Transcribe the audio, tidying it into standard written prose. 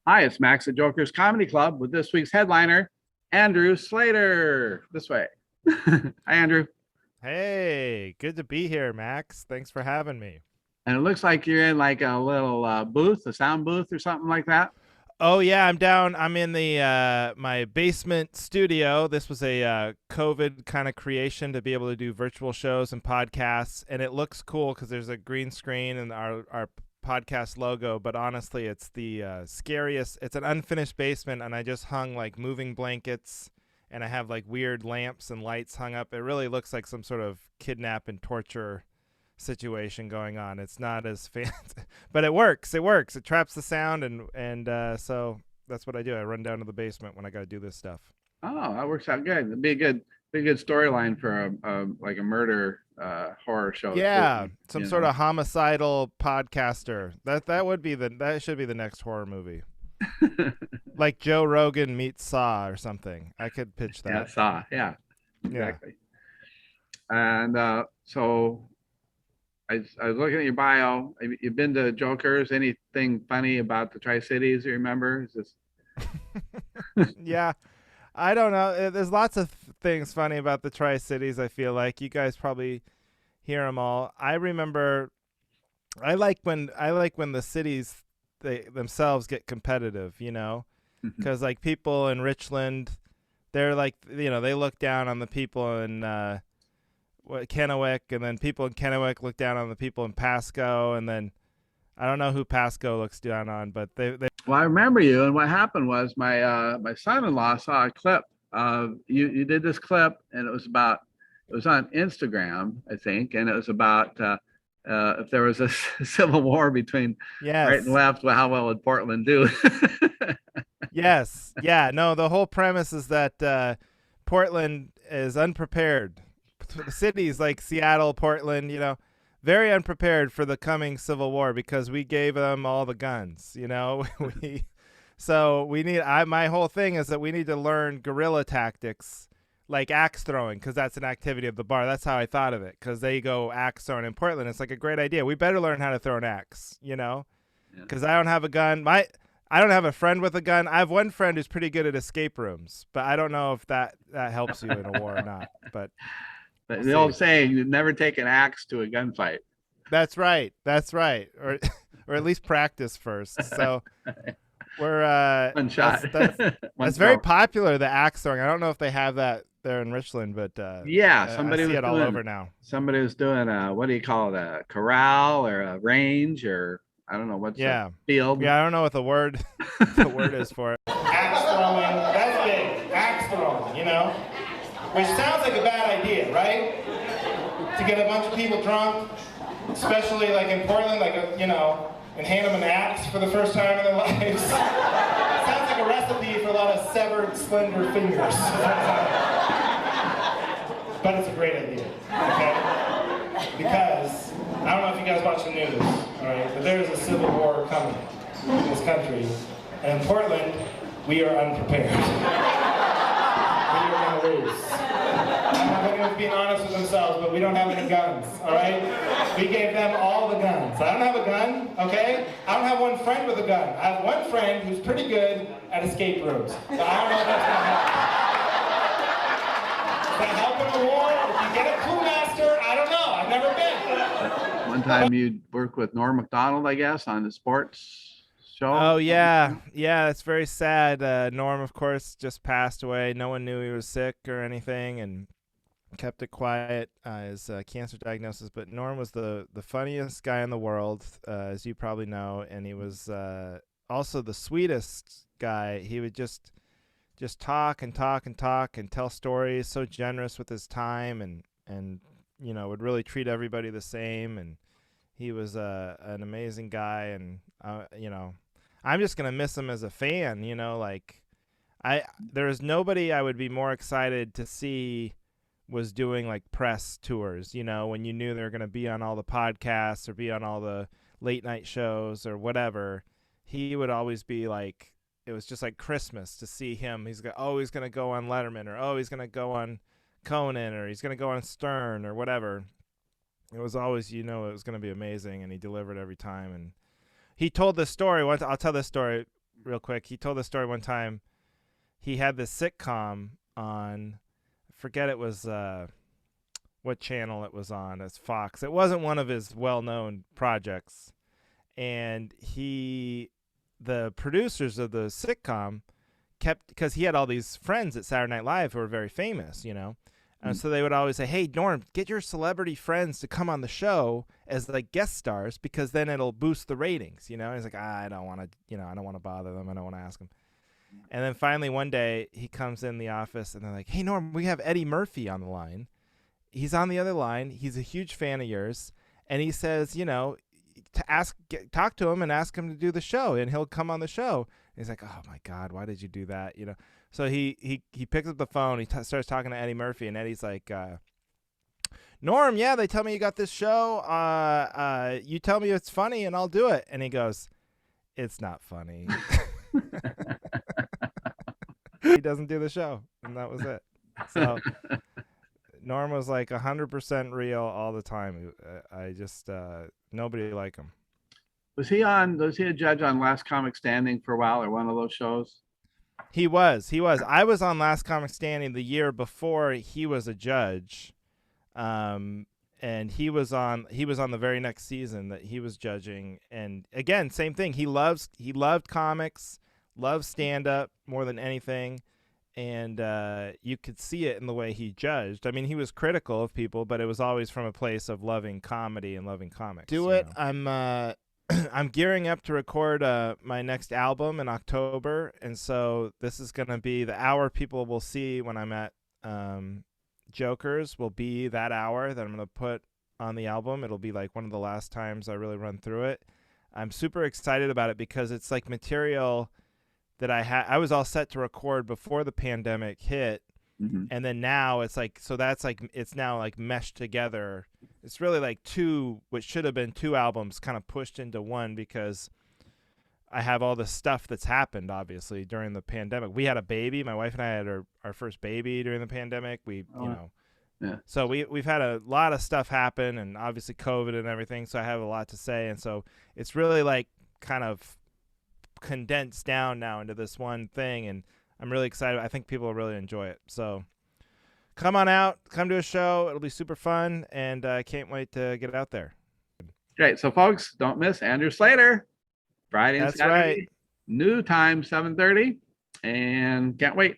Hi, it's Max at Joker's Comedy Club with this week's headliner, Andrew Sleighter. This way. Hi, Andrew. Hey, good to be here, Max. Thanks for having me. And it looks like you're in like a little booth, a sound booth or something like that. Oh yeah, I'm down. I'm in the my basement studio. This was a COVID kind of creation to be able to do virtual shows and podcasts, and it looks cool because there's a green screen and our podcast logo. But honestly, it's the scariest. It's an unfinished basement, and I just hung like moving blankets, and I have like weird lamps and lights hung up. It really looks like some sort of kidnap and torture situation going on. It's not as fancy, but it works. It works. It traps the sound, and so that's what I do. I run down to the basement when I got to do this stuff. Oh, that works out good. It'd be a good storyline for a like a murder horror show. Yeah, some You sort know. of homicidal podcaster. That should be the next horror movie. Like Joe Rogan meets Saw or something. I could pitch Yeah, that. saw. Yeah, Yeah. exactly. And so I was looking at your bio. You've been to Joker's. Anything funny about the Tri Cities you remember? Is this Yeah. I don't know. There's lots of things funny about the Tri Cities. I feel like you guys probably hear them all. I remember I like when the cities they themselves get competitive, because like people in Richland, they're like they look down on the people in Kennewick, and then people in Kennewick look down on the people in Pasco, and then I don't know who Pasco looks down on, but they Well, I remember you, and what happened was my son-in-law saw a clip of you. You did this clip, and it was on Instagram, I think, and it was about if there was a civil war between right and yes. left, well, how well would Portland do? Yes. Yeah. No, the whole premise is that Portland is unprepared. Cities like Seattle, Portland, very unprepared for the coming Civil War because we gave them all the guns. we so we need. My whole thing is that we need to learn guerrilla tactics like axe throwing because that's an activity of the bar. That's how I thought of it because they go axe throwing in Portland. It's like a great idea. We better learn how to throw an axe. Yeah. Because I don't have a gun. I don't have a friend with a gun. I have one friend who's pretty good at escape rooms, but I don't know if that helps you in a war or not. But But we'll the see. old saying, "You never take an axe to a gunfight." That's right. That's right. Or or at least practice first. So we're One that's shot, that's one that's very throw. popular. The axe throwing. I don't know if they have that there in Richland, but Yeah, I see it all over now. somebody was doing a what do you call it, a corral or a range or I don't know what's a Yeah. field. Yeah, I don't know what the word the word is for it. Axe throwing, that's big. Axe throwing, which sounds like a bad idea, right? To get a bunch of people drunk, especially like in Portland, and hand them an axe for the first time in their lives. Sounds like a recipe for a lot of severed, slender fingers. But it's a great idea, okay? Because, I don't know if you guys watch the news, all right, but there is a civil war coming in this country. And in Portland, we are unprepared. We are going to lose. I don't know if anyone's being honest with themselves, but we don't have any guns, all right? We gave them all the guns. I don't have a gun, okay? I don't have one friend with a gun. I have one friend who's pretty good at escape rooms. But I don't know if that's going to help. Does that help in a war? If you get a crewmaster, I don't know. I've never been. One time you worked with Norm Macdonald, I guess, on the sports show. Oh yeah, yeah. It's very sad. Norm, of course, just passed away. No one knew he was sick or anything, and kept it quiet. His cancer diagnosis. But Norm was the funniest guy in the world, as you probably know, and he was also the sweetest guy. He would just talk and talk and talk and tell stories. So generous with his time, and would really treat everybody the same. And he was an amazing guy, and I'm just gonna miss him as a fan. Like there is nobody I would be more excited to see was doing like press tours. When you knew they were gonna be on all the podcasts or be on all the late night shows or whatever, he would always be like. It was just like Christmas to see him. He's gonna go on Letterman, or he's gonna go on Conan, or he's gonna go on Stern or whatever. It was always, it was gonna be amazing, and he delivered every time. And he told this story once. I'll tell this story. real quick. He told the story one time. He had this sitcom on, I forget it was what channel it was on. It's Fox. It wasn't one of his well-known projects, and the producers of the sitcom kept, because he had all these friends at Saturday Night Live who were very famous, and so they would always say, "Hey, Norm, get your celebrity friends to come on the show as like guest stars because then it'll boost the ratings." And he's like, "I don't want to, I don't want to bother them. I don't want to ask them." And then finally one day he comes in the office and they're like, "Hey, Norm, we have Eddie Murphy on the line. He's on the other line. He's a huge fan of yours, and he says, talk to him and ask him to do the show, and he'll come on the show." And he's like, "Oh my God, why did you do that?" So he picks up the phone. He starts talking to Eddie Murphy, and Eddie's like, "Norm, yeah, they tell me you got this show. You tell me it's funny, and I'll do it." And he goes, "It's not funny." He doesn't do the show, and that was it. So Norm was like 100% real all the time. I just nobody like him. Was he a judge on Last Comic Standing for a while, or one of those shows? He was. I was on Last Comic Standing the year before he was a judge, and he was on the very next season that he was judging. And again, same thing. He loved comics, loved stand up more than anything, and you could see it in the way he judged. I mean, he was critical of people, but it was always from a place of loving comedy and loving comics. I'm gearing up to record my next album in October, and so this is going to be the hour people will see when I'm at Jokers will be that hour that I'm going to put on the album. It'll be like one of the last times I really run through it. I'm super excited about it because it's like material that I was all set to record before the pandemic hit. Mm-hmm. And then now it's like, so that's like, it's now like meshed together. It's really like what should have been two albums kind of pushed into one, because I have all the stuff that's happened, obviously, during the pandemic. We had a baby. My wife and I had our first baby during the pandemic. Yeah. So we've had a lot of stuff happen, and obviously COVID and everything. So I have a lot to say. And so it's really like kind of condensed down now into this one thing. And I'm really excited. I think people will really enjoy it. So come on out, come to a show. It'll be super fun, and I can't wait to get out there. Great. So folks, don't miss Andrew Sleighter, Friday and That's Saturday. right. New time, 7:30, and can't wait.